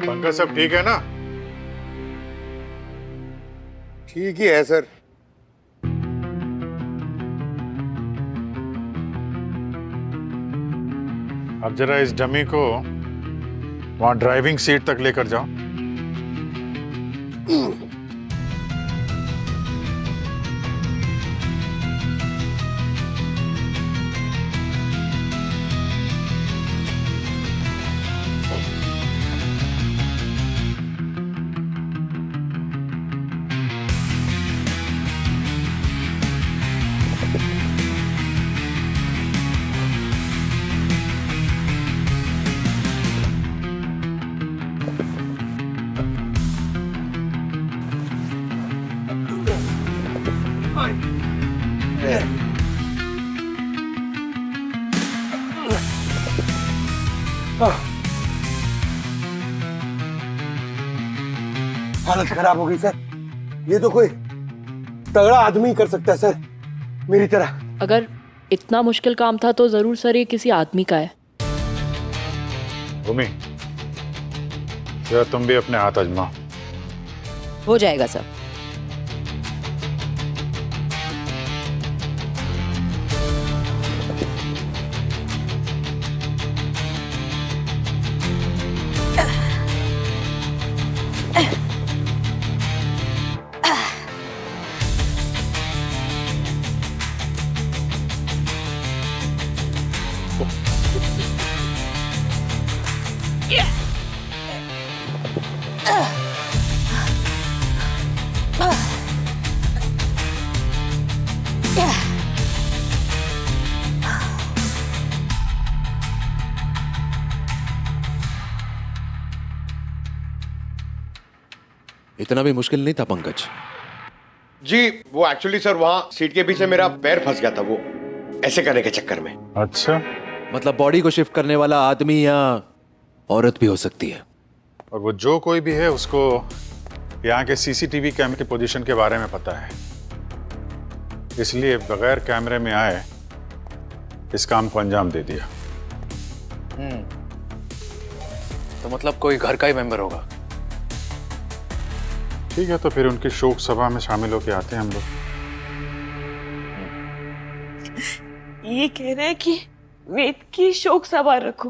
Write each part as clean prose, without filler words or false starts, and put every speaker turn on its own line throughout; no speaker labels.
पंकज सब ठीक है ना?
ठीक ही है सर।
अब जरा इस डमी को वहां ड्राइविंग सीट तक लेकर जाओ।
हालत खराब हो गई सर। ये तो कोई तगड़ा आदमी कर सकता है सर, मेरी तरह।
अगर इतना मुश्किल काम था तो जरूर सर ये किसी आदमी का है।
भूमि, जरा तुम भी अपने हाथ आजमाओ।
हो जाएगा सर।
इतना भी मुश्किल नहीं था पंकज।
जी वो एक्चुअली सर वहां सीट के पीछे मेरा पैर फंस गया था, वो ऐसे करने के चक्कर में।
अच्छा,
मतलब बॉडी को शिफ्ट करने वाला आदमी या औरत भी हो सकती है।
और वो जो कोई भी है उसको यहाँ के सीसीटीवी कैमरे की पोजीशन के बारे में पता है, इसलिए बगैर कैमरे में आए इस काम को अंजाम दे दिया।
तो मतलब कोई घर का ही मेंबर होगा।
ठीक है, तो फिर उनकी शोक सभा में शामिल होके आते हैं हम लोग।
ये कह रहे हैं कि वेद की शोक सभा रखो।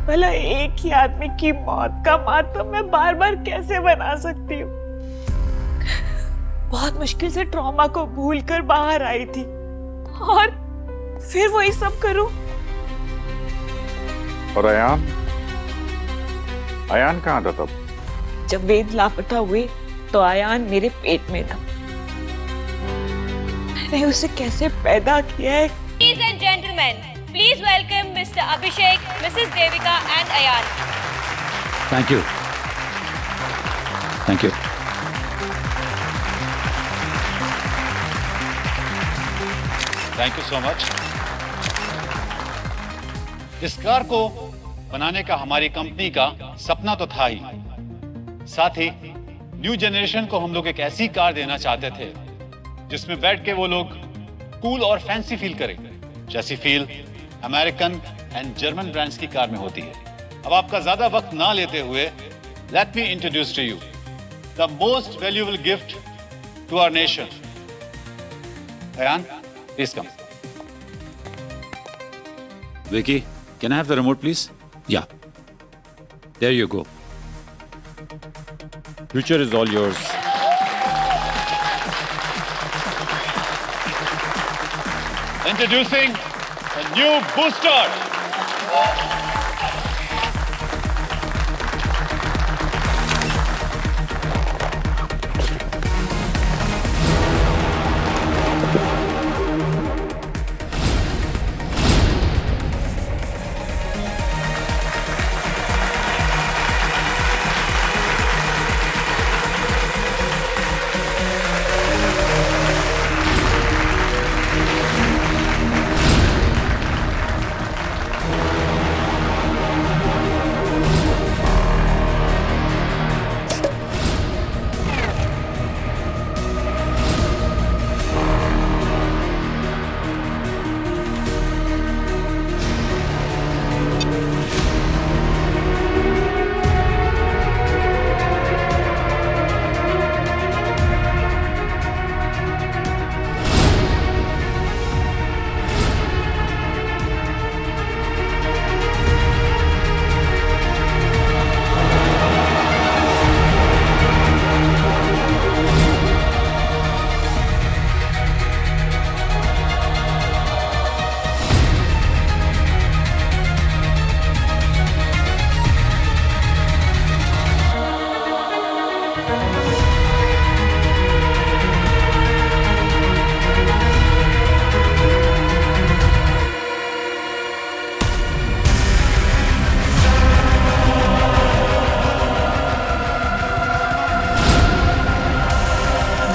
भला एक ही आदमी की मौत का मातम मैं बार बार कैसे बना सकती हूँ? बहुत मुश्किल से ट्रॉमा को भूलकर बाहर आई थी और फिर वही सब करूं।
और अयान कहाँ था तब?
जब वेद लापता हुए तो आयान मेरे पेट में था। मैंने उसे कैसे पैदा किया है।
Ladies and gentlemen, please welcome Mr. Abhishek, Mrs. Devika and Ayan.
Thank you. Thank you. Thank you so much. इस कार को बनाने का हमारी कंपनी का सपना तो था ही, साथ ही न्यू जनरेशन को हम लोग एक ऐसी कार देना चाहते थे जिसमें बैठ के वो लोग कूल और फैंसी फील करें, जैसी feel American and German brands की कार में होती है। अब आपका ज्यादा वक्त ना लेते हुए let me introduce to you the most valuable gift to our nation. Ayaan, please come. Vicky, can I have the remote, please? Yeah. There you go. Future is all yours. Introducing a new booster.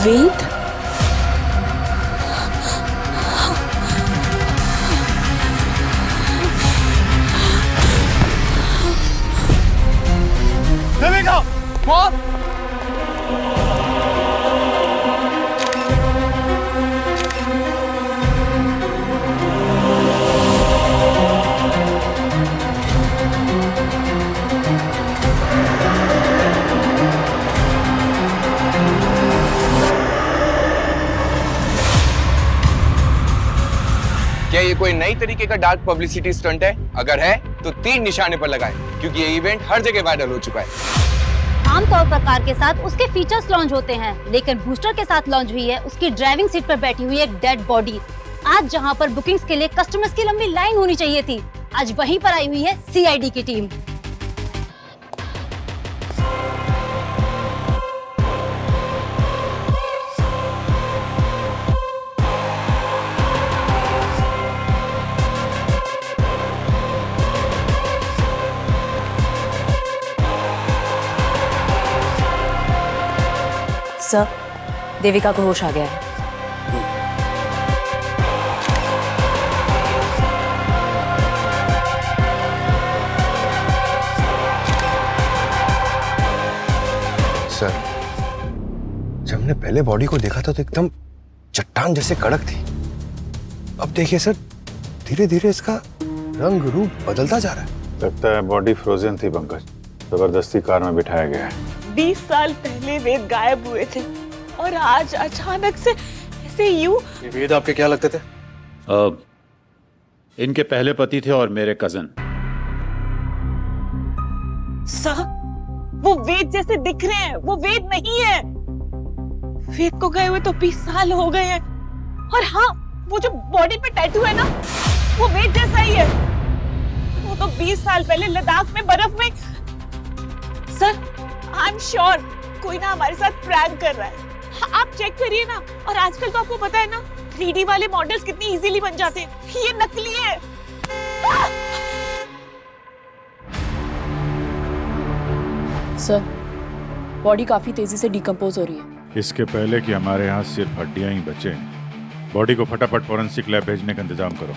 वेद?
देविका, मौत!
क्या ये कोई नई तरीके का dark publicity stunt है? अगर है तो 3 निशाने पर लगाएं, क्योंकि ये इवेंट हर जगह वायरल हो चुका है।
आमतौर पर कार के साथ उसके फीचर्स लॉन्च होते हैं, लेकिन बूस्टर के साथ लॉन्च हुई है उसकी ड्राइविंग सीट पर बैठी हुई एक डेड बॉडी। आज जहां पर बुकिंग्स के लिए कस्टमर्स की लंबी लाइन होनी चाहिए थी, आज वहीं पर आई हुई है सीआईडी की टीम।
सर, देविका को होश आ गया है।
सर, जब हमने पहले बॉडी को देखा था तो एकदम चट्टान जैसे कड़क थी। अब देखिए सर, धीरे धीरे इसका रंग रूप बदलता जा रहा है।
लगता है बॉडी फ्रोजन थी पंकज, जबरदस्ती कार में बिठाया गया है।
20 साल पहले वेद गायब हुए थे और आज अचानक से ऐसे यूं।
वेद आपके क्या लगते थे?
इनके पहले पति थे और मेरे कजन।
सर, वो वेद जैसे दिख रहे हैं, वो वेद नहीं है। वेद को गए हुए तो 20 साल हो गए हैं। और हाँ, वो जो बॉडी पे टैटू है ना, वो वेद जैसा ही है। वो तो 20 साल पहले लद्दाख में बर्फ में। सर, आई एम श्योर कोई ना हमारे साथ प्रैंक कर रहा है। हाँ, आप चेक करिए ना। और आजकल तो आपको पता है ना, 3D वाले मॉडल्स कितनी इजीली बन जाते हैं। ये नकली है।
सर, बॉडी काफी तेजी से डिकम्पोज हो रही है।
इसके पहले कि हमारे यहाँ सिर्फ हड्डियां ही बचे, बॉडी को फटाफट फॉरेंसिक लैब भेजने का इंतजाम करो।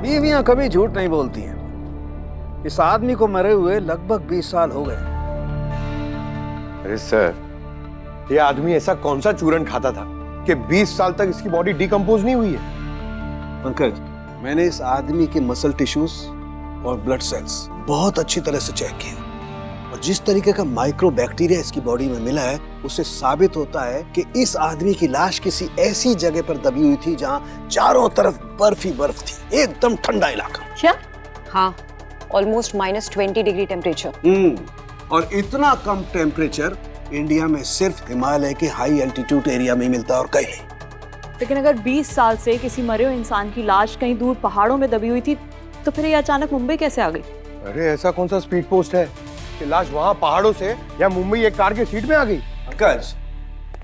बीवियां कभी झूठ नहीं बोलती हैं। इस आदमी को मरे हुए लगभग 20 साल हो गए।
अरे सर, ये आदमी ऐसा कौन सा चूरन खाता था कि 20 साल तक इसकी बॉडी डिकम्पोज नहीं हुई है?
पंकज, मैंने इस आदमी के मसल टिश्यूज और ब्लड सेल्स बहुत अच्छी तरह से चेक किए, और जिस तरीके का माइक्रो बैक्टीरिया इसकी बॉडी में मिला है, उससे साबित होता है कि इस आदमी की लाश किसी ऐसी जगह पर दबी हुई थी जहां चारों तरफ बर्फ ही बर्फ थी, एकदम ठंडा इलाका।
क्या? हाँ, ऑलमोस्ट -20 डिग्री टेम्परेचर।
और इतना कम टेम्परेचर इंडिया में सिर्फ हिमालय के हाई एल्टीट्यूड एरिया में मिलता है और कहीं नहीं।
लेकिन अगर 20 साल से किसी मरे हुए इंसान की लाश कहीं दूर पहाड़ों में दबी हुई थी, तो फिर ये अचानक मुंबई कैसे आ गई?
अरे ऐसा कौन सा स्पीड पोस्ट है कि लाश वहां पहाड़ों से या मुंबई एक कार की सीट में आ गई?
पंकज,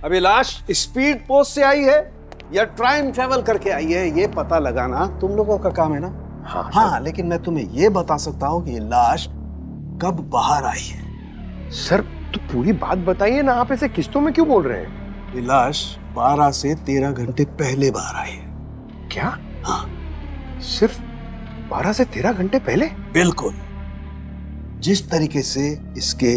अभी लाश स्पीड पोस्ट से आई है या टाइम ट्रेवल करके आई है, ये पता लगाना तुम लोगों का काम है ना। हाँ, लेकिन मैं तुम्हें ये बता सकता हूँ कि ये लाश कब बाहर आई है।
सर, तो पूरी बात बताइए ना, आप ऐसे किस्तों में क्यों बोल रहे हैं?
ये लाश 12 से 13 घंटे पहले बाहर आई है।
क्या?
हाँ,
सिर्फ 12 से 13 घंटे पहले?
बिल्कुल। जिस तरीके से इसके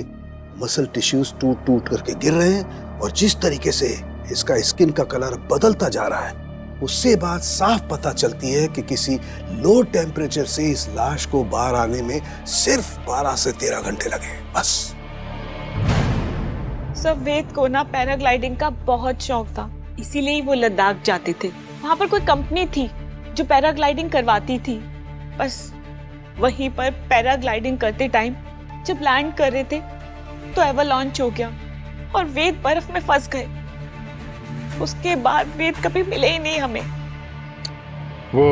मसल टिश्यूज टूट टूट करके गिर रहे हैं और जिस तरीके से इसका स्किन का कलर बदलता जा रहा है, उससे बात साफ पता चलती है कि किसी लो टेम्परेचर से इस लाश को बाहर आने में सिर्फ 12 से 13 घंटे लगे, बस।
सब वेद को ना पैराग्लाइडिंग का बहुत शौक था, इसीलिए ही वो लद्दाख जाते थे। वहां पर कोई कंपनी थी जो पैराग्लाइडिंग करवाती थी। बस वहीं पर पैराग्लाइडिंग करते टाइम जब लैंड कर रहे थे तो एवलांच हो गया और वेद बर्फ में फंस गए। उसके बाद वेद कभी मिले ही नहीं हमें।
वो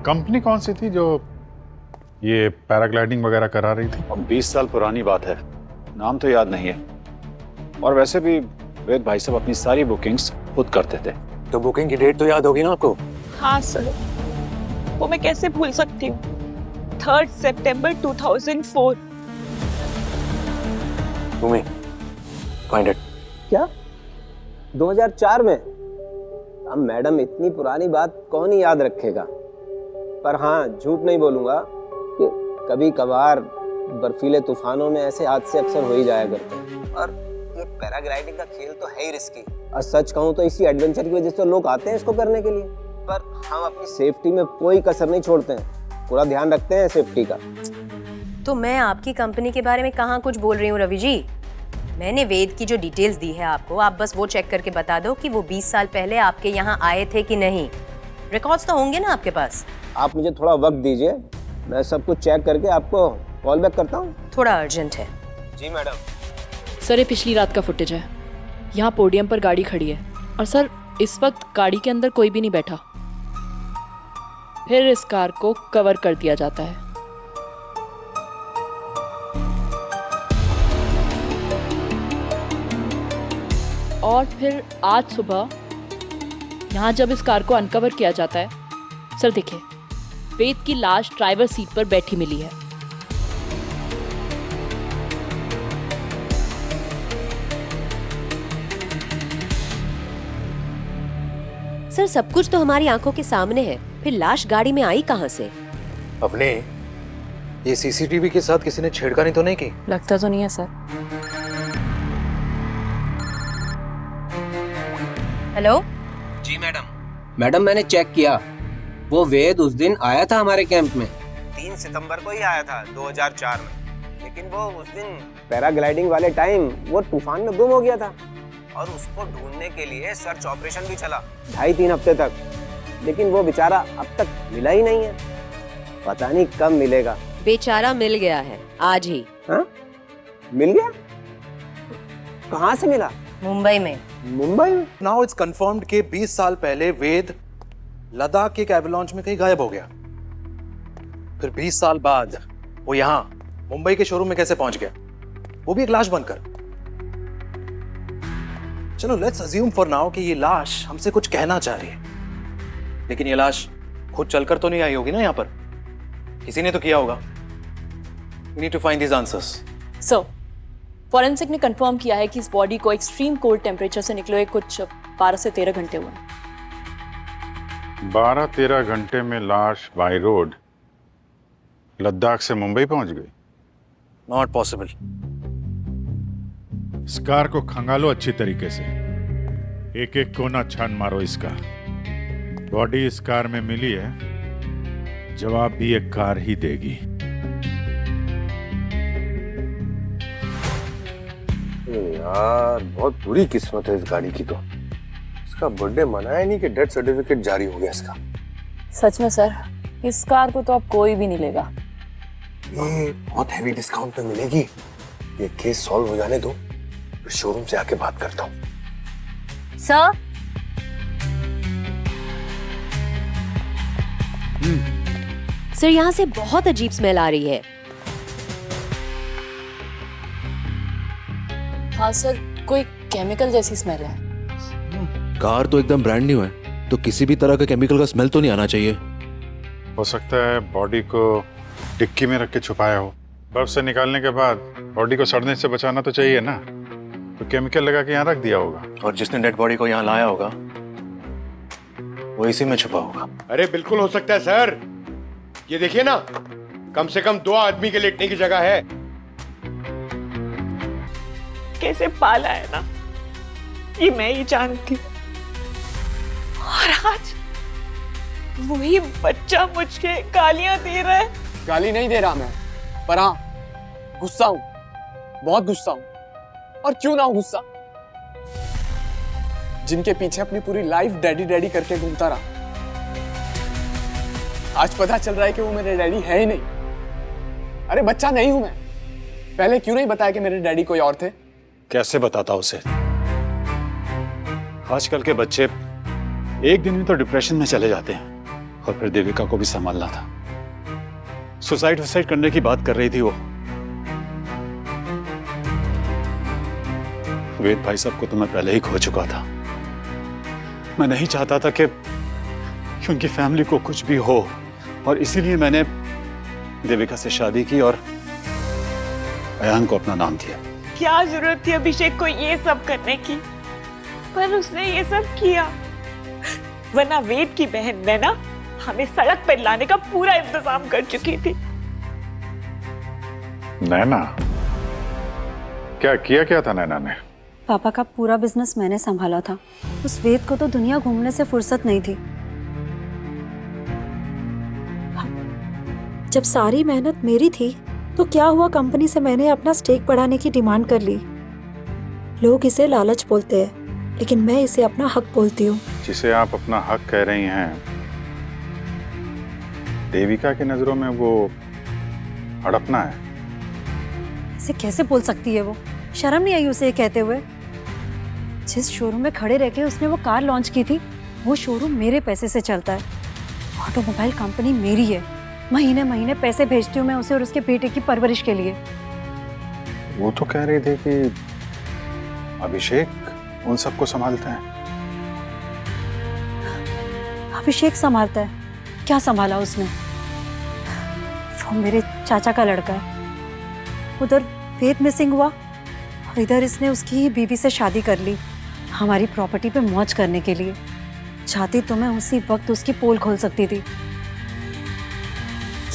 कंपनी कौन सी थी जो ये पैराग्लाइडिंग वगैरह करा रही थी?
अब 20 साल पुरानी बात है, नाम तो याद नहीं है। और वैसे भी वेद भाई साहब अपनी सारी बुकिंग्स खुद करते थे।
तो बुकिंग की डेट तो याद होगी ना आपको?
हाँ सर, वो मैं कैसे भूल सकती हूँ। 3 सितंबर 2004।
भूमि, find it.
क्या 2004 में? अब मैडम, इतनी पुरानी बात कौन ही याद रखेगा। पर हाँ, झूठ नहीं बोलूंगा कि कभी कभार बर्फीले तूफानों में ऐसे हादसे अक्सर हो ही जाया करते हैं। और ये पैराग्लाइडिंग का खेल तो है ही रिस्की, और सच कहूँ तो इसी एडवेंचर की वजह से लोग आते हैं इसको करने के लिए। पर हम अपनी सेफ्टी में कोई कसर नहीं छोड़ते हैं, पूरा ध्यान रखते हैं सेफ्टी का।
तो मैं आपकी कंपनी के बारे में कहाँ कुछ बोल रही हूँ रवि जी। मैंने वेद की जो डिटेल्स दी है आपको, आप बस वो चेक करके बता दो कि वो 20 साल पहले आपके यहाँ आए थे कि नहीं। रिकॉर्ड्स तो होंगे ना आपके पास।
आप मुझे थोड़ा वक्त दीजिए, मैं सब कुछ चेक करके आपको कॉल बैक करता हूँ।
थोड़ा अर्जेंट है।
जी मैडम।
सर, ये पिछली रात का फुटेज है। यहाँ पोडियम पर गाड़ी खड़ी है और सर इस वक्त गाड़ी के अंदर कोई भी नहीं बैठा। फिर इस कार को कवर कर दिया जाता है। और फिर आज सुबह यहाँ जब इस कार को अनकवर किया जाता है, सर देखिए, वेद की लाश ड्राइवर सीट पर बैठी मिली है।
सर सब कुछ तो हमारी आंखों के सामने है, फिर लाश गाड़ी में आई कहाँ से?
अपने ये सीसीटीवी के साथ किसी ने छेड़खानी तो नहीं की?
लगता तो नहीं है सर।
हेलो
जी मैडम। मैडम, मैंने चेक किया, वो वेद उस दिन आया था हमारे कैंप में। 3 सितंबर को ही आया था 2004 में, लेकिन वो उस दिन पैराग्लाइडिंग वाले टाइम वो तूफान में गुम हो गया था और उसको ढूंढने के लिए सर्च ऑपरेशन भी चला 2.5-3 हफ्ते तक, लेकिन वो बेचारा अब तक मिला ही नहीं है। पता नहीं कब मिलेगा।
बेचारा मिल गया है आज ही।
हाँ? मिल गया? कहाँ से मिला?
मुंबई में।
मुंबई में?
नाउ इट्स कंफर्म्ड कि 20 साल पहले वेद लद्दाख के एक एवलांच में कहीं गायब हो गया। फिर 20 साल बाद वो यहाँ मुंबई के शोरूम में कैसे पहुंच गया, वो भी एक लाश बनकर। चलो लेट्स अज्यूम फॉर नाउ कि ये लाश हमसे कुछ कहना चाह रही है, लेकिन ये लाश खुद चलकर तो नहीं आई होगी ना, यहाँ पर किसी ने तो किया होगा। We need to find these answers.
Sir, forensic ने कंफर्म किया है कि इस बॉडी को एक्सट्रीम कोल्ड टेम्परेचर से निकले हुए कुछ 12 से 13 घंटे हुए।
12-13 घंटे में लाश बाय रोड लद्दाख से मुंबई पहुंच गई?
Not possible.
इस कार को खंगालो अच्छी तरीके से, एक एक कोना छान मारो इसका। बॉडी इस कार में मिली है, जवाब भी एक कार ही देगी।
यार बहुत बुरी किस्मत है इस गाड़ी की तो। इसका बर्थडे मनाया नहीं कि डेथ सर्टिफिकेट जारी हो गया इसका।
सच में सर, इस कार को तो अब कोई भी नहीं लेगा।
ये बहुत हैवी डिस्काउंट पे मिलेगी। ये केस सॉल्व हो जाने दो, फिर शोरूम से आके बात करता हूँ।
सर,
सर यहाँ से बहुत अजीब स्मेल आ रही है।
हाँ सर, कोई केमिकल जैसी स्मेल है।
कार तो एकदम ब्रांड न्यू है, तो किसी भी तरह का केमिकल का स्मेल तो नहीं आना चाहिए।
हो सकता है बॉडी को डिक्की में रख के छुपाया हो। बर्फ से निकालने के बाद बॉडी को सड़ने से बचाना तो चाहिए ना, तो केमिकल लगा के यहाँ रख दिया होगा।
और जिसने डेड बॉडी को यहाँ लाया होगा वो इसी में छुपा होगा।
अरे बिल्कुल हो सकता है सर। ये देखिए ना, कम से कम 2 आदमी के लेटने की जगह है।
कैसे पाला है ना, ये मैं ही जानती हूँ। और आज वही बच्चा मुझे गालियां दे रहा है।
गाली नहीं दे रहा मैं, पर हाँ गुस्सा हूँ, बहुत गुस्सा हूँ। और क्यों ना हूँ गुस्सा, जिनके पीछे अपनी पूरी लाइफ डैडी डैडी करके घूमता रहा, आज पता चल रहा है कि वो मेरे डैडी है ही नहीं। अरे बच्चा नहीं हूं मैं, पहले क्यों नहीं बताया कि मेरे डैडी कोई और थे?
कैसे बताता उसे? आजकल के बच्चे एक दिन में तो डिप्रेशन में चले जाते हैं। और फिर देविका को भी संभालना था। सुसाइड करने की बात कर रही थी वो। वेद भाई साहब को तो मैं पहले ही खो चुका था। मैं नहीं चाहता था कि उनकी फैमिली को कुछ भी हो
और इसीलिए मैंने देविका से शादी की और अयान को अपना नाम दिया।
क्या जरूरत थी अभिषेक को ये सब करने की, पर उसने ये सब किया। वरना वेद की बहन नैना हमें सड़क पर लाने का पूरा इंतजाम कर चुकी थी।
नैना? क्या था नैना ने?
पापा का पूरा बिजनेस मैंने संभाला था। उस वेद को तो दुनिया घूमने से फुर्सत नहीं थी। जब सारी मेहनत मेरी थी तो क्या हुआ, कंपनी से मैंने अपना स्टेक बढ़ाने की डिमांड कर ली। लोग इसे लालच बोलते हैं, लेकिन मैं इसे अपना हक बोलती हूँ।
जिसे आप अपना हक कह रही हैं, देविका की नजरों में वो हड़पना है।
इसे कैसे बोल सकती है वो? शर्म नहीं आई उसे ये कहते हुए? जिस शोरूम में खड़े रह के उसने वो कार लॉन्च की थी, वो शोरूम मेरे पैसे से चलता है। ऑटोमोबाइल कंपनी मेरी है। महीने महीने पैसे भेजती हूँ मैं उसे और उसके बेटे की परवरिश के लिए।
वो तो कह रही थी कि अभिषेक उन सबको संभालता है।
अभिषेक संभालता है? क्या संभाला उसने? वो मेरे चाचा का लड़का है। उधर वेद मिसिंग हुआ और इधर इसने उसकी ही बीवी से शादी कर ली, हमारी प्रॉपर्टी पे मौज करने के लिए। चाहती तो मैं उसी वक्त उसकी पोल खोल सकती थी।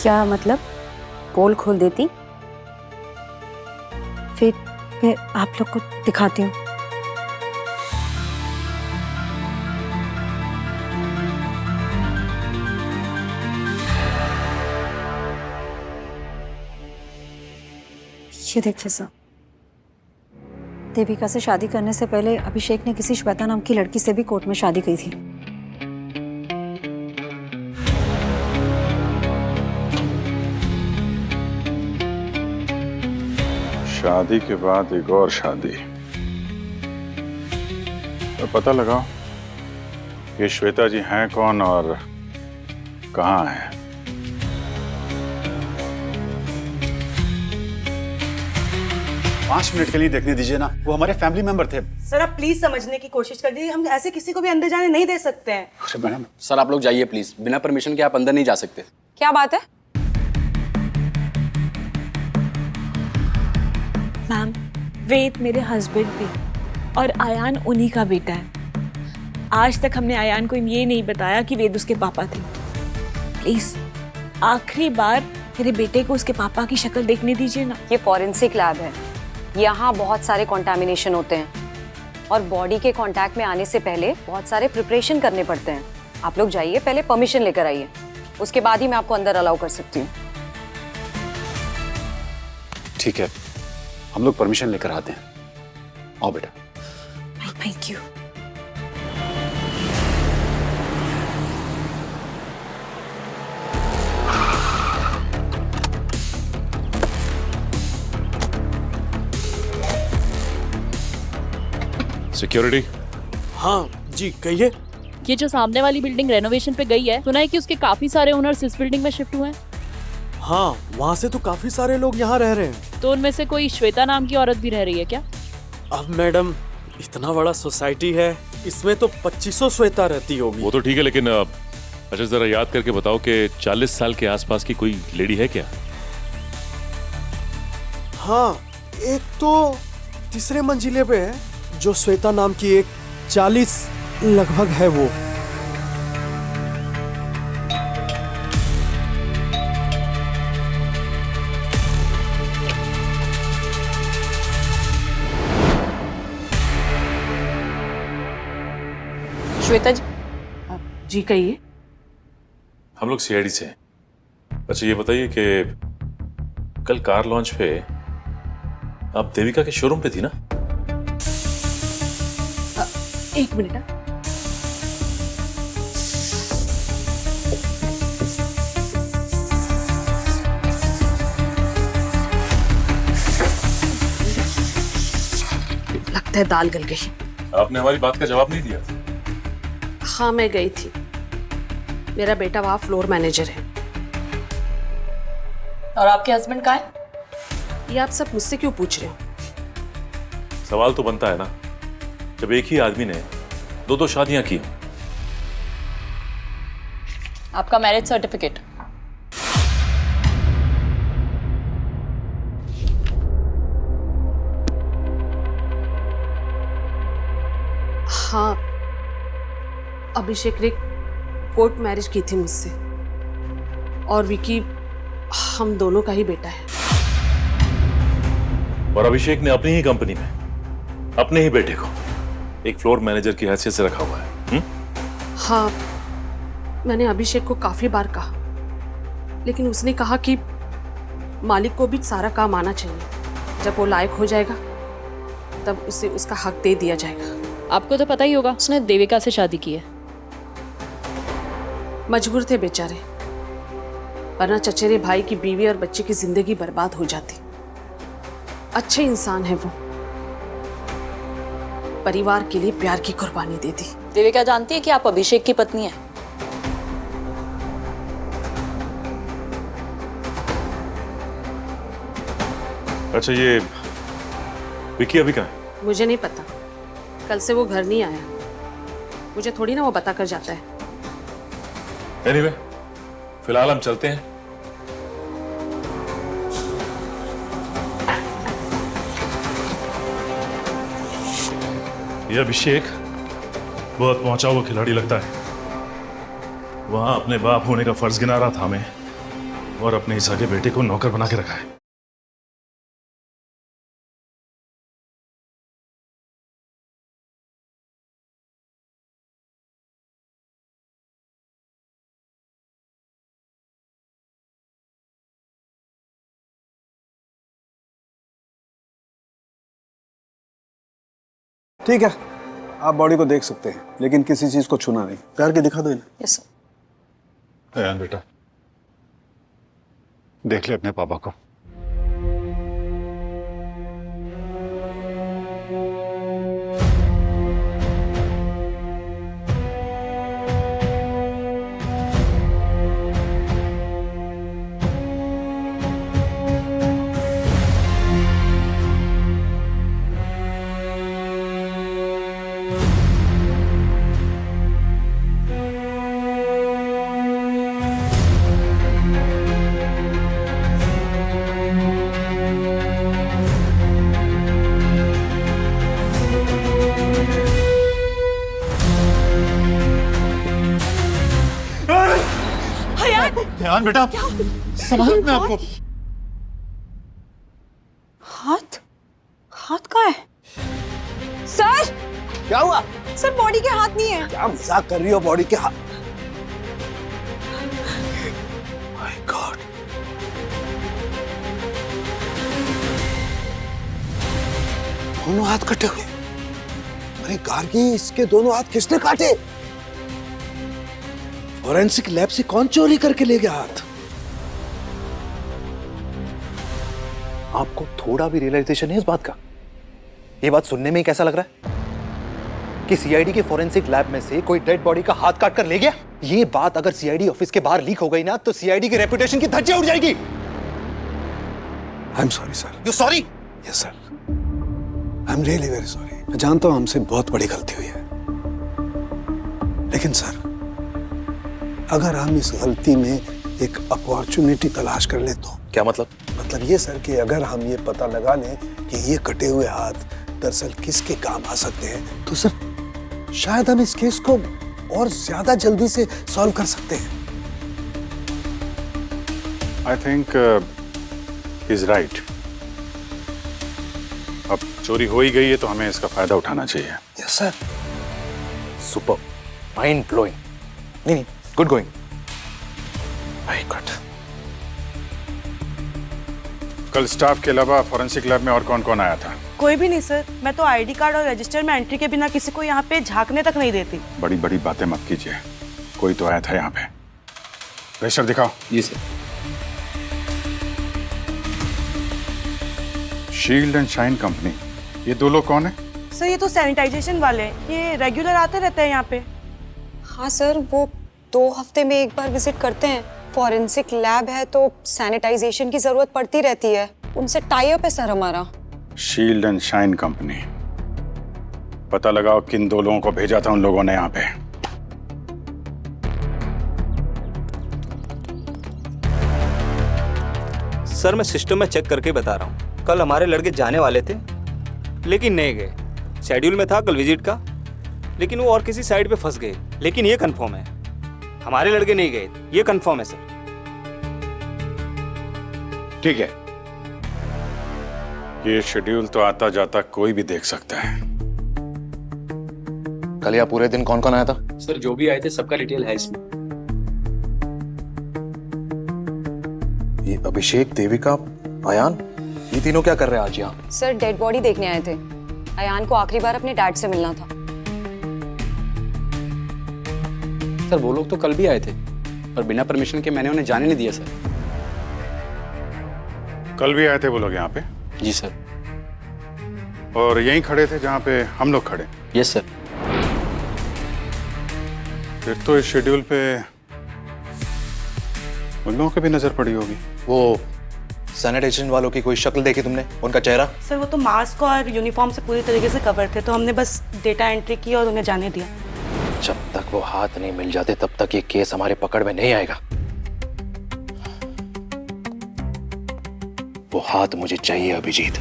क्या मतलब? पोल खोल देती?
फिर मैं आप लोग को दिखाती हूँ। ये देखिए सर, देविका से शादी करने से पहले अभिषेक ने किसी श्वेता नाम की लड़की से भी कोर्ट में शादी की थी।
शादी के बाद एक और शादी। तो पता लगाओ ये श्वेता जी हैं कौन और कहाँ हैं।
5 मिनट के लिए देखने दीजिए ना, वो हमारे फैमिली मेंबर थे।
सर आप प्लीज समझने की कोशिश कर दीजिए, हम ऐसे किसी को भी अंदर जाने नहीं दे सकते हैं।
अरे मैडम।
सर आप लोग जाइए प्लीज, बिना परमिशन के आप अंदर नहीं जा सकते।
क्या बात है? मैम, वेद मेरे हस्बैंड थे और अयान उन्हीं का बेटा है। आज तक हमने अयान को ये नहीं बताया कि वेद उसके पापा थे। प्लीज आखिरी बार मेरे बेटे को उसके पापा की शक्ल देखने दीजिए ना।
ये फॉरेंसिक लैब है, यहाँ बहुत सारे कॉन्टामिनेशन होते हैं और बॉडी के कांटेक्ट में आने से पहले बहुत सारे प्रिपरेशन करने पड़ते हैं। आप लोग जाइए, पहले परमिशन लेकर आइए, उसके बाद ही मैं आपको अंदर अलाउ कर सकती हूँ।
ठीक है, हम लोग परमिशन लेकर आते हैं। आओ बेटा।
Thank you.
सिक्योरिटी।
हाँ जी कहिए।
ये जो सामने वाली बिल्डिंग रेनोवेशन पे गई है, सुना है कि उसके काफी सारे ओनर्स इस बिल्डिंग में शिफ्ट हुए हैं।
हाँ, वहाँ से तो काफी सारे लोग यहाँ रह रहे हैं।
तो उनमें से कोई श्वेता नाम की औरत भी रह रही है क्या?
अब मैडम, इतना बड़ा सोसाइटी है, इसमें तो 2500 श्वेता रहती होगी।
वो तो ठीक है, लेकिन अच्छा जरा याद करके बताओ कि 40 साल के आसपास की कोई लेडी है क्या?
हाँ, एक तो तीसरे मंजिले पे है जो श्वेता नाम की एक 40 लगभग है वो।
श्वेता जी। जी कहिए।
हम लोग सीआईडी से हैं। अच्छा ये बताइए कि कल कार लॉन्च पे आप देविका के शोरूम पे थी ना?
एक मिनट। लगता है दाल गल गई।
आपने हमारी बात का जवाब नहीं दिया।
हाँ मैं गई थी, मेरा बेटा वहाँ फ्लोर मैनेजर है।
और आपके हस्बैंड कहाँ है?
ये आप सब मुझसे क्यों पूछ रहे हो?
सवाल तो बनता है ना, जब एक ही आदमी ने दो शादियां की।
आपका मैरिज सर्टिफिकेट।
हाँ, अभिषेक ने कोर्ट मैरिज की थी मुझसे, और विकी हम दोनों का ही बेटा है।
और अभिषेक ने अपनी ही कंपनी में अपने ही बेटे को एक फ्लोर मैनेजर की हैसियत से रखा हुआ है।
हाँ, मैंने अभिषेक को काफी बार कहा, लेकिन उसने कहा कि मालिक को भी सारा काम आना चाहिए। जब वो लायक हो जाएगा तब उसे उसका हक दे दिया जाएगा।
आपको तो पता ही होगा उसने देविका से शादी की है।
मजबूर थे बेचारे, वरना चचेरे भाई की बीवी और बच्चे की जिंदगी बर्बाद हो जाती। अच्छे इंसान है वो, परिवार के लिए प्यार की कुर्बानी दे दी।
देविका जानती है कि आप अभिषेक की पत्नी हैं?
अच्छा, ये विकी अभी कहाँ है?
मुझे नहीं पता, कल से वो घर नहीं आया। मुझे थोड़ी ना वो बता कर जाता है।
एनीवे, फिलहाल हम चलते हैं। ये अभिषेक बहुत पहुंचा हुआ खिलाड़ी लगता है। वहां अपने बाप होने का फर्ज गिना रहा था हमें, और अपने इस आगे बेटे को नौकर बना के रखा है।
ठीक है, आप बॉडी को देख सकते हैं, लेकिन किसी चीज को छूना नहीं। करके दिखा दो इन्हें।
Yes sir.
अयान बेटा, देख ले अपने पापा को।
अयान बेटा, संभाल मैं आपको।
हाथ हाथ कहाँ है सर?
क्या हुआ?
सर बॉडी के हाथ नहीं है।
क्या मजाक कर रही हो? बॉडी के हाथ? माय गॉड, दोनों हाथ कटे हुए। अरे गार्गी, इसके दोनों हाथ किसने काटे? फॉरेंसिक लैब से कौन चोरी करके ले गया हाथ?
आपको थोड़ा भी रियलाइजेशन है इस बात का? ये बात सुनने में ही कैसा लग रहा है कि सीआईडी के फॉरेंसिक लैब में से कोई डेड बॉडी का हाथ काट कर ले गया? ये बात अगर सीआईडी ऑफिस के बाहर लीक हो गई ना, तो सीआईडी की रेपुटेशन की धज्जियां उड़ जाएगी।
I am sorry sir.
You sorry?
Yes sir, I am really very sorry. मैं जानता हूं हमसे बहुत बड़ी गलती हुई है, लेकिन सर अगर हम इस गलती में एक अपॉर्चुनिटी तलाश कर ले तो।
क्या मतलब?
मतलब ये सर कि अगर हम ये पता लगा लें कि ये कटे हुए हाथ दरअसल किसके काम आ सकते हैं, तो सर शायद हम इस केस को और ज्यादा जल्दी से सॉल्व कर सकते हैं।
I think he is right. अब चोरी हो ही गई है तो हमें इसका फायदा उठाना चाहिए।
Yes sir.
Super, mind blowing. नहीं, गुड गोइंग। Very good.
कल स्टाफ के अलावा फॉरेंसिक लैब में और कौन कौन आया था?
कोई भी नहीं सर। मैं तो आईडी कार्ड और रजिस्टर में एंट्री के बिना किसी को यहाँ पे झांकने तक नहीं देती।
बड़ी बड़ी बातें मत कीजिए, कोई तो आया था यहाँ पे। रजिस्टर दिखाओ।
जी sir.
Shield and shine company, ये दो लोग कौन है?
सर ये तो सैनिटाइजेशन वाले हैं, ये रेगुलर आते रहते हैं यहाँ पे।
हाँ सर, वो 2 हफ्ते में एक बार विजिट करते हैं। फॉरेंसिक लैब है तो सैनिटाइजेशन की जरूरत पड़ती रहती है, उनसे टाई अप है सर हमारा।
शील्ड एंड शाइन कंपनी, पता लगाओ किन दो लोगों को भेजा था उन लोगों ने यहाँ पे।
सर मैं सिस्टम में चेक करके बता रहा हूँ। कल हमारे लड़के जाने वाले थे लेकिन नहीं गए। शेड्यूल में था कल विजिट का, लेकिन वो और किसी साइड पे फंस गए। लेकिन ये कंफर्म है, हमारे लड़के नहीं गए, ये कंफर्म है सर।
ठीक है,
ये शेड्यूल तो आता जाता कोई भी देख सकता है।
कल या पूरे दिन कौन कौन आया था?
सर जो भी आए थे सबका डिटेल है इसमें।
ये अभिषेक, देविका, अयान, ये तीनों क्या कर रहे हैं आज यहाँ?
सर डेड बॉडी देखने आए थे। अयान को आखिरी बार अपने डैड से मिलना था।
सर वो लोग तो कल भी आए थे, पर बिना परमिशन के मैंने उन्हें जाने नहीं दिया सर।
कल भी आए थे वो लोग यहाँ पे?
जी सर।
और यहीं खड़े थे जहाँ पे हम लोग खड़े?
Yes sir.
फिर तो इस शेड्यूल पे उन लोगों की भी नजर पड़ी होगी।
वो सैनिटाइजेशन वालों की कोई शक्ल देखी तुमने, उनका चेहरा?
सर वो तो मास्क और यूनिफॉर्म से पूरी तरीके से कवर थे, तो हमने बस डेटा एंट्री की और उन्हें जाने दिया।
जब तक वो हाथ नहीं मिल जाते तब तक ये केस हमारे पकड़ में नहीं आएगा। वो हाथ मुझे चाहिए अभिजीत।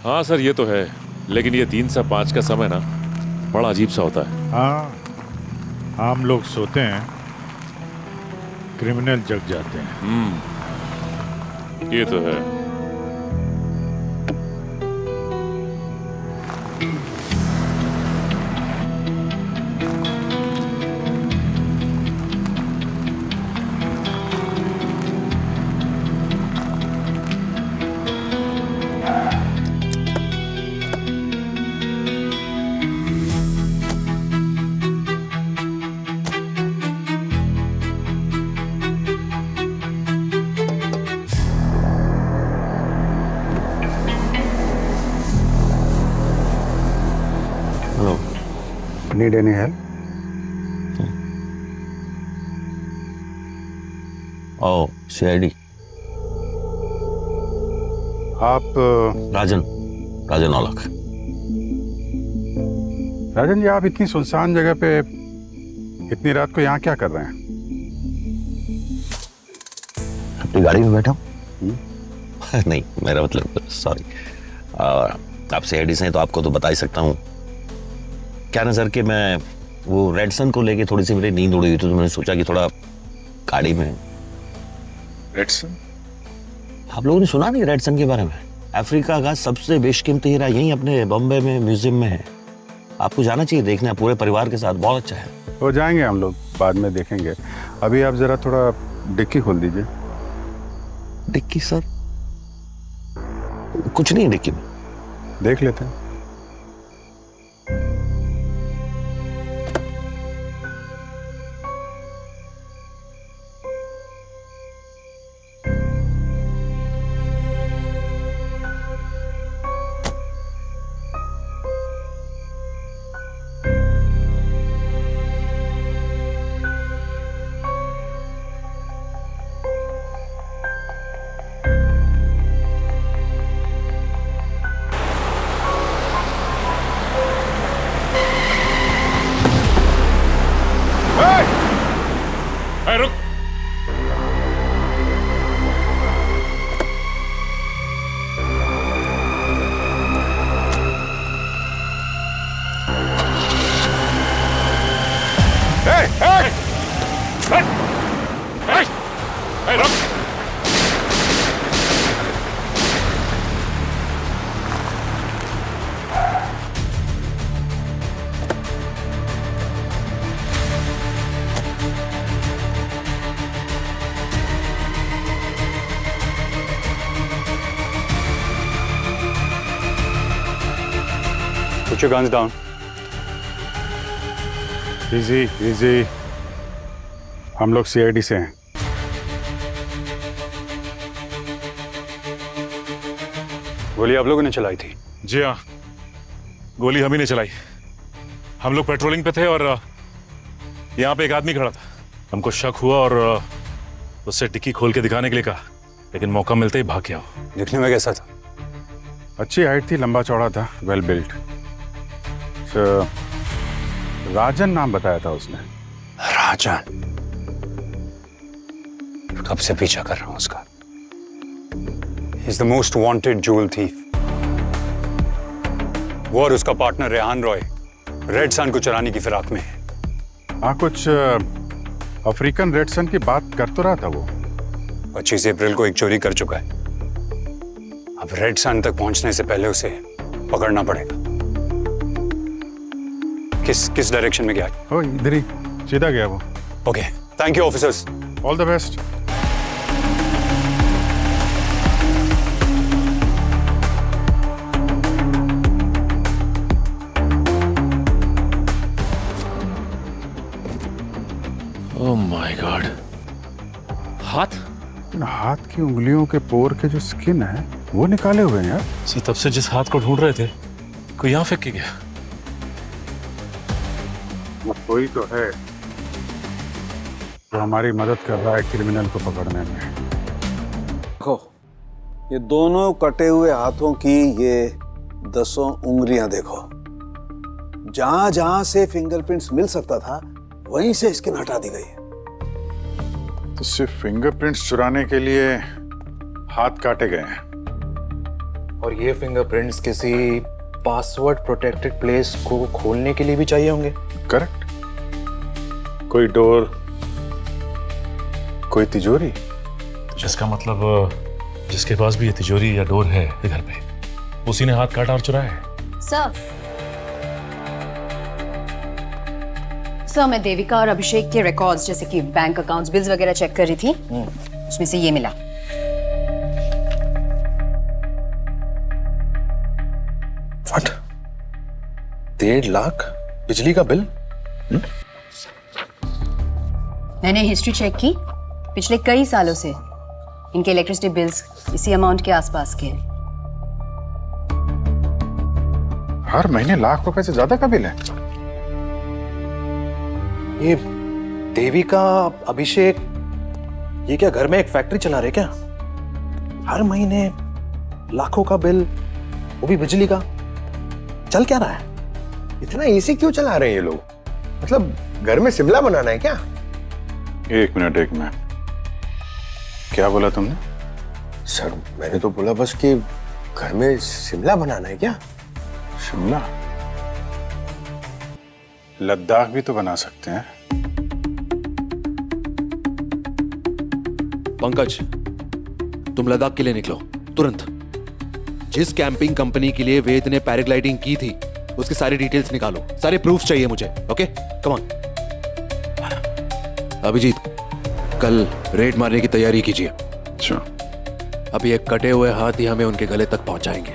हाँ सर ये तो है, लेकिन ये 3 से 5 का समय ना बड़ा अजीब सा होता है।
हाँ, हम लोग सोते हैं, क्रिमिनल जग जाते हैं।
ये तो है।
Need any help?
ओ CID।
आप
राजन औलख।
राजन जी, आप इतनी सुनसान जगह पे इतनी रात को यहाँ क्या कर रहे हैं?
अपनी गाड़ी में बैठा हूँ। नहीं मेरा मतलब सॉरी, आप CID से हैं तो आपको तो बता ही सकता हूँ। क्या नजर के मैं वो रेडसन को लेके थोड़ी सी मेरी नींद उड़ी हुई, तो मैंने सोचा कि थोड़ा गाड़ी में।
रेडसन?
आप लोगों ने सुना नहीं रेडसन के बारे में? अफ्रीका का सबसे बेशकीमती हीरा यहीं अपने बॉम्बे में म्यूजियम में है। आपको जाना चाहिए देखना, पूरे परिवार के साथ, बहुत अच्छा है।
हो जाएंगे हम लोग, बाद में देखेंगे। अभी आप जरा थोड़ा डिक्की खोल दीजिए।
Dickey sir? कुछ नहीं है डिक्की में।
देख लेते हैं।
रुक।
Put your guns down. Easy, easy. हम लोग CID से हैं। गोली आप लोगों ने चलाई थी?
जी हाँ, गोली हम ही ने चलाई। हम लोग पेट्रोलिंग पे थे और यहाँ पे एक आदमी खड़ा था। हमको शक हुआ और उससे डिक्की खोल के दिखाने के लिए कहा, लेकिन मौका मिलते ही भाग गया।
दिखने में कैसा था? अच्छी हाइट थी, लंबा चौड़ा था, वेल बिल्ट। राजन नाम बताया था उसने।
राजन? कब से पीछा कर रहा हूं उसका।
He's the most wanted jewel thief. वो और उसका partner Rehan Roy red sun को चुराने की फिराक में है।
हाँ, कुछ अफ्रीकन रेड सन की बात कर तो रहा था वो।
25 अप्रैल को एक चोरी कर चुका है। अब रेड सन तक पहुंचने से पहले उसे पकड़ना पड़ेगा। किस डायरेक्शन में गया?
ओ, इधर ही सीधा गया वो।
Okay, thank you officers.
All the best.
Oh my God, हाथ
हाथ की उंगलियों के पोर के जो स्किन है वो निकाले हुए हैं यार।
सर तब से जिस हाथ को ढूंढ रहे थे कोई यहाँ फेंक के गया।
वो कोई तो है जो हमारी मदद कर रहा है क्रिमिनल को पकड़ने में।
देखो, ये दोनों कटे हुए हाथों की ये 10 उंगलियां देखो। जहां जहां से फिंगरप्रिंट्स मिल सकता था वहीं से स्किन हटा दी गई है।
तो सिर्फ फिंगरप्रिंट्स चुराने के लिए हाथ काटे गए हैं।
और ये फिंगरप्रिंट्स किसी पासवर्ड प्रोटेक्टेड प्लेस को खोलने के लिए भी चाहिए होंगे।
करेक्ट। कोई डोर, कोई तिजोरी।
जिसका मतलब जिसके पास भी ये तिजोरी या डोर है इधर पे, उसी ने हाथ काटा और चुराया है।
सर, मैं देविका और अभिषेक के रिकॉर्ड्स जैसे कि बैंक अकाउंट्स, बिल्स वगैरह चेक कर रही थी। उसमें से ये मिला।
व्हाट? 1.5 लाख बिजली का बिल?
मैंने हिस्ट्री चेक की। पिछले कई सालों से इनके इलेक्ट्रिसिटी बिल्स इसी अमाउंट के आसपास के हैं।
हर महीने लाख रुपए से ज्यादा का बिल है।
ये देविका, अभिषेक, ये क्या घर में एक फैक्ट्री चला रहे क्या? हर महीने लाखों का बिल, वो भी बिजली का। चल क्या रहा है?
इतना एसी क्यों चला रहे हैं ये लोग? मतलब घर में शिमला बनाना है क्या?
एक मिनट। क्या बोला तुमने?
सर, मैंने तो बोला बस कि घर में शिमला बनाना है क्या?
शिमला? लद्दाख भी तो बना सकते हैं।
पंकज, तुम लद्दाख के लिए निकलो तुरंत। जिस कैंपिंग कंपनी के लिए वेद ने पैराग्लाइडिंग की थी उसकी सारी डिटेल्स निकालो। सारे प्रूफ चाहिए मुझे। Okay, come on. अभिजीत, कल रेड मारने की तैयारी कीजिए।
अच्छा।
अब ये कटे हुए हाथ ही हमें उनके गले तक पहुंचाएंगे।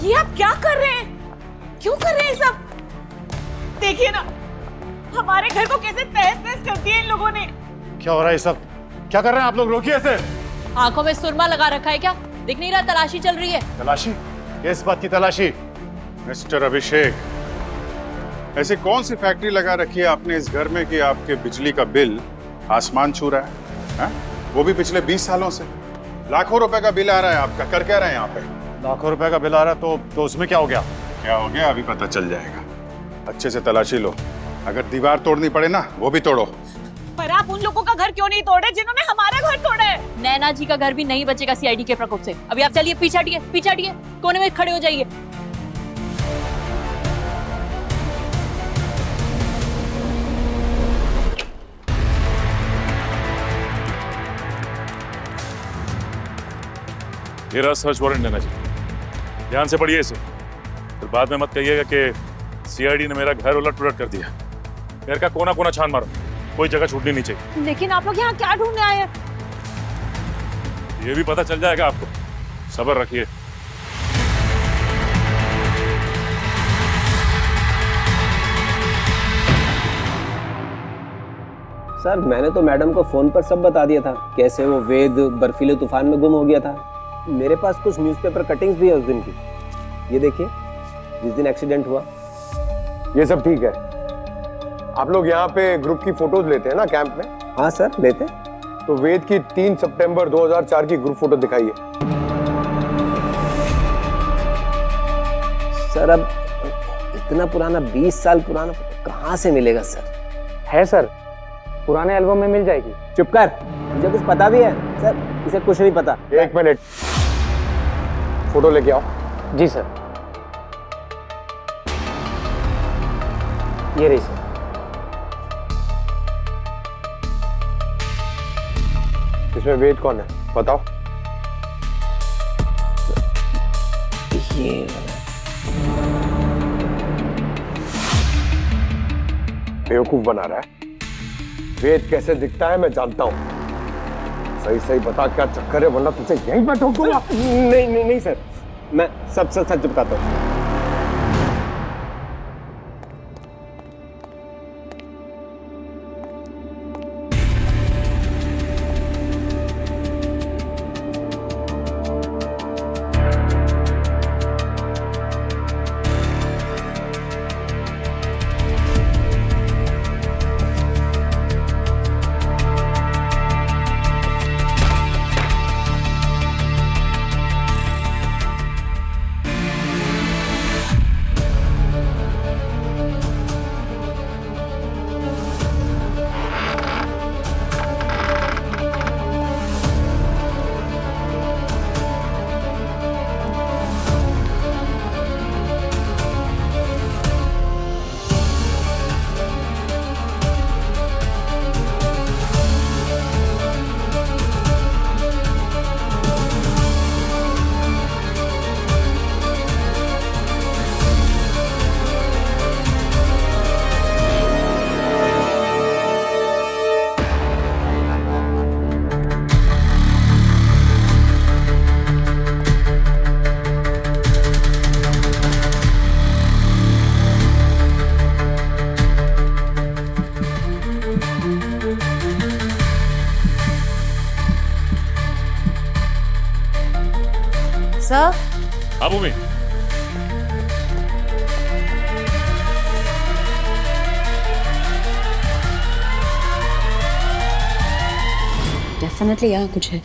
ये आप क्या कर रहे हैं? क्यों कर रहे हैं सब? देखिए ना, हमारे घर को कैसे तहस-नहस कर दिया इन लोगों ने।
क्या हो रहा है सब? क्या कर रहे हैं आप लोग? रोकिए इसे।
आंखों में सुरमा लगा रखा है क्या? दिख नहीं रहा तलाशी चल रही है?
तलाशी? किस बात की तलाशी?
मिस्टर अभिषेक, ऐसी कौन सी फैक्ट्री लगा रखी है आपने इस घर में कि आपके बिजली का बिल आसमान छू रहा है? हा? वो भी पिछले 20 सालों से। लाखों रुपए का बिल आ रहा है आपका। कर क्या रहे हैं यहाँ पे?
लाखों रुपए का बिल आ रहा है तो उसमें क्या हो गया?
क्या हो गया अभी पता चल जाएगा। अच्छे से तलाशी लो। अगर दीवार तोड़नी पड़े ना, वो भी तोड़ो।
पर आप उन लोगों का घर क्यों नहीं तोड़े जिन्होंने हमारा घर तोड़ा है?
नैना जी का घर भी नहीं बचेगा सीआईडी के प्रकोप से। अभी आप चलिए, पीछे हटिए, कोने में खड़े हो जाइए।
ये रहा सर्च वारंट नैना जी, ध्यान से पढ़िए इसे। फिर बाद में मत कहिएगा कि सीआईडी ने मेरा घर उलट पुलट कर दिया। घर का कोना कोना छान मारो, कोई जगह छूटनी नहीं चाहिए।
लेकिन आप लोग यहाँ क्या ढूंढने आए हैं?
ये भी पता चल जाएगा आपको। सब्र रखिए।
सर, मैंने तो मैडम को फोन पर सब बता दिया था, कैसे वो वेद बर्फीले तूफान में गुम हो गया था। मेरे पास कुछ न्यूज़पेपर कटिंग्स भी है उस दिन की। ये देखिए, जिस दिन एक्सीडेंट हुआ।
ये सब ठीक है। आप लोग यहाँ पे ग्रुप की फोटोज लेते हैं ना कैंप में?
हाँ सर, लेते।
तो वेद की 3 सितंबर 2004 की ग्रुप फोटो दिखाइए।
सर, अब इतना पुराना 20 साल पुराना कहाँ से मिलेगा सर?
है सर, पुराने एल्बम में मिल जाएगी।
चुप कर, मुझे कुछ पता भी है सर, इसे कुछ नहीं पता।
1 मिनट, फोटो लेके आओ।
जी सर। ये रही सर।
इसमें वेद कौन है बताओ?
ये
बेवकूफ बना रहा है। वेद कैसे दिखता है मैं जानता हूं। सही सही बता क्या चक्कर है, वरना तुझे यहीं पर ठोकूंगा।
नहीं नहीं नहीं सर, मैं सब सच बताता हूँ।
सर।
हाँ भूमि।
डेफिनेटली यहाँ कुछ है।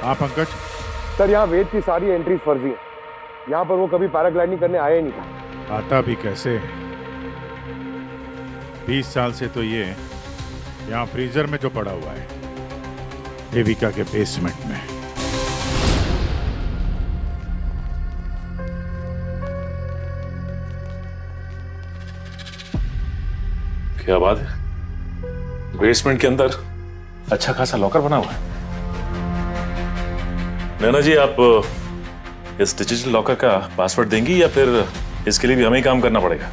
हाँ पंकज।
सर यहाँ वेद की सारी एंट्रीज फर्जी है। यहाँ पर वो कभी पैराग्लाइडिंग करने आया ही नहीं था।
आता भी कैसे? 20 साल से तो ये यहाँ फ्रीजर में जो पड़ा हुआ है, देविका के बेसमेंट में।
क्या बात है, बेसमेंट के अंदर अच्छा खासा लॉकर बना हुआ है। नैना जी, आप इस डिजिटल लॉकर का पासवर्ड देंगी या फिर इसके लिए भी हमें ही काम करना पड़ेगा?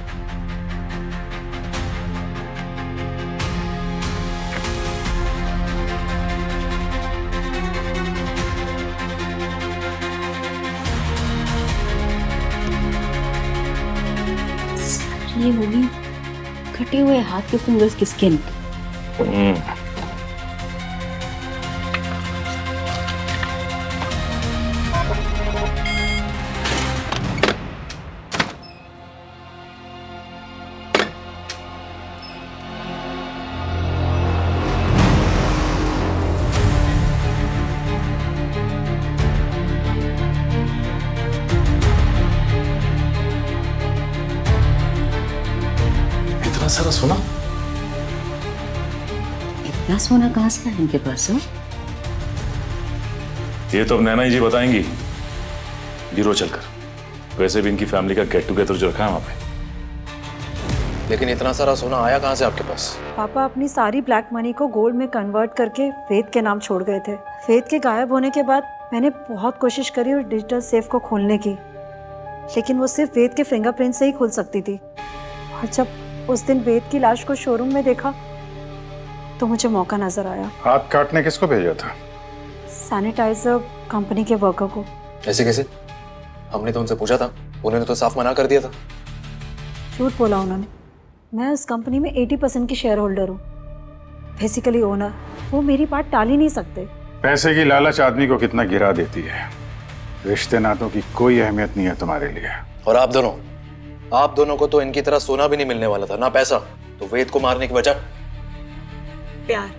ये होगी कटे हुए हाथ के फिंगर्स की स्किन।
सारा सोना?
इतना सोना कहाँ से है इनके पास?
ये तो अब नैना जी बताएंगी। ब्यूरो चलकर। वैसे भी इनकी फैमिली का गेट टुगेदर जो रखा है वहां पे।
लेकिन इतना सारा सोना आया कहाँ से आपके पास?
पापा अपनी सारी ब्लैक मनी को गोल्ड में कन्वर्ट करके वेद के नाम छोड़ गए थे। वेद के गायब होने के बाद मैंने बहुत कोशिश करी और डिजिटल सेफ को खोलने की, लेकिन वो सिर्फ वेद के फिंगरप्रिंट से ही खुल सकती थी। और जब उस दिन वेद की लाश को शोरूम में देखा तो मुझे मौका नजर आया।
हाथ काटने किसको भेजा था?
सैनिटाइजर कंपनी के वर्कर को।
ऐसे कैसे? हमने तो उनसे पूछा था, उन्होंने तो साफ मना कर दिया था।
झूठ बोला उन्होंने। मैं उस कंपनी में 80% की शेयर होल्डर हूँ, बेसिकली ओनर। वो मेरी बात टाल ही नहीं सकते।
पैसे की लालच आदमी को कितना गिरा देती है। रिश्ते नातों की कोई अहमियत नहीं है तुम्हारे लिए।
और आप दोनों को तो इनकी तरह सोना भी नहीं मिलने वाला था, ना पैसा। तो वेद को मारने की वजह?
प्यार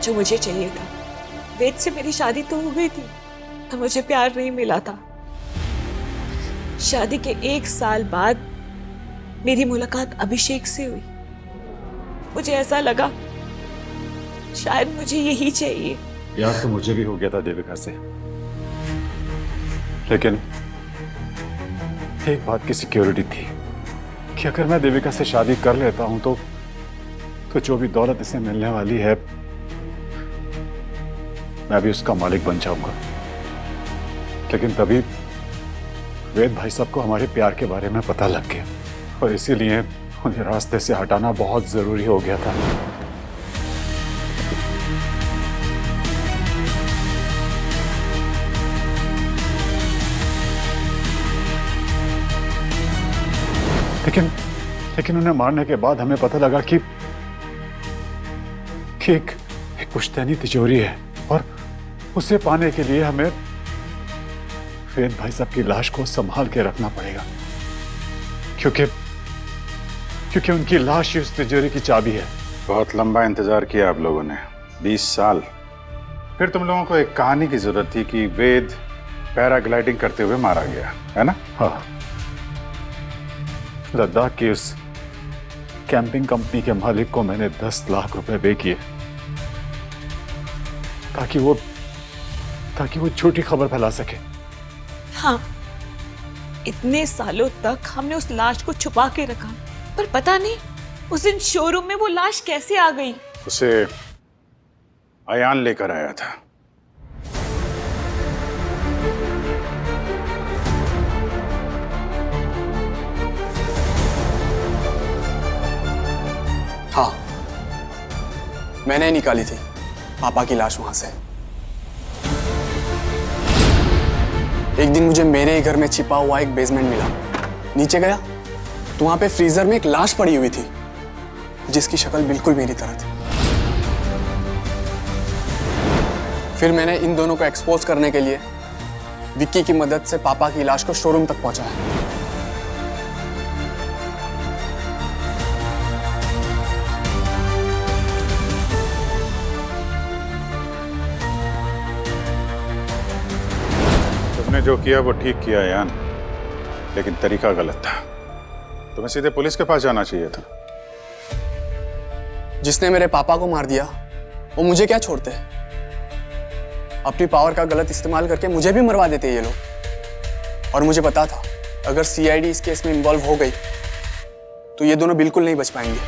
जो मुझे चाहिए था। वेद से मेरी शादी तो हो गई थी, पर मुझे प्यार नहीं मिला था। शादी के 1 साल बाद मेरी मुलाकात अभिषेक से हुई। मुझे ऐसा लगा शायद मुझे यही चाहिए।
यार तो मुझे भी हो गया था देविका से, लेकिन एक बात की सिक्योरिटी थी कि अगर मैं देविका से शादी कर लेता हूं तो जो भी दौलत इसे मिलने वाली है मैं भी उसका मालिक बन जाऊंगा। लेकिन तभी वेद भाई साहब को हमारे प्यार के बारे में पता लग गया और इसीलिए उन्हें रास्ते से हटाना बहुत जरूरी हो गया था। लेकिन उन्हें मारने के बाद हमें पता लगा कि एक पुश्तैनी तिजोरी है और उसे पाने के लिए हमें वेद भाई साहब की लाश को संभाल के रखना पड़ेगा, क्योंकि उनकी लाश ही उस तिजोरी की चाबी है। बहुत लंबा इंतजार किया आप लोगों ने, 20 साल। फिर तुम लोगों को एक कहानी की जरूरत थी कि वेद पैराग्लाइडिंग करते हुए मारा गया, है ना? हाँ। लद्दाख की उस कैंपिंग कंपनी के मालिक को मैंने 10 लाख रुपए पे किए ताकि वो झूठी खबर फैला सके।
हाँ, इतने सालों तक हमने उस लाश को छुपा के रखा, पर पता नहीं उस दिन शोरूम में वो लाश कैसे आ गई।
उसे अयान लेकर आया था।
हाँ, मैंने निकाली थी पापा की लाश वहां से। एक दिन मुझे मेरे ही घर में छिपा हुआ एक बेसमेंट मिला। नीचे गया तो वहां पे फ्रीजर में एक लाश पड़ी हुई थी जिसकी शक्ल बिल्कुल मेरी तरह थी। फिर मैंने इन दोनों को एक्सपोज करने के लिए विक्की की मदद से पापा की लाश को शोरूम तक पहुंचाया।
तुमने जो किया वो ठीक किया यान, लेकिन तरीका गलत था। तुम्हें सीधे पुलिस के पास जाना चाहिए था।
जिसने मेरे पापा को मार दिया वो मुझे क्या छोड़ते? अपनी पावर का गलत इस्तेमाल करके मुझे भी मरवा देते ये लोग। और मुझे पता था अगर सीआईडी इस केस में इन्वॉल्व हो गई तो ये दोनों बिल्कुल नहीं बच पाएंगे।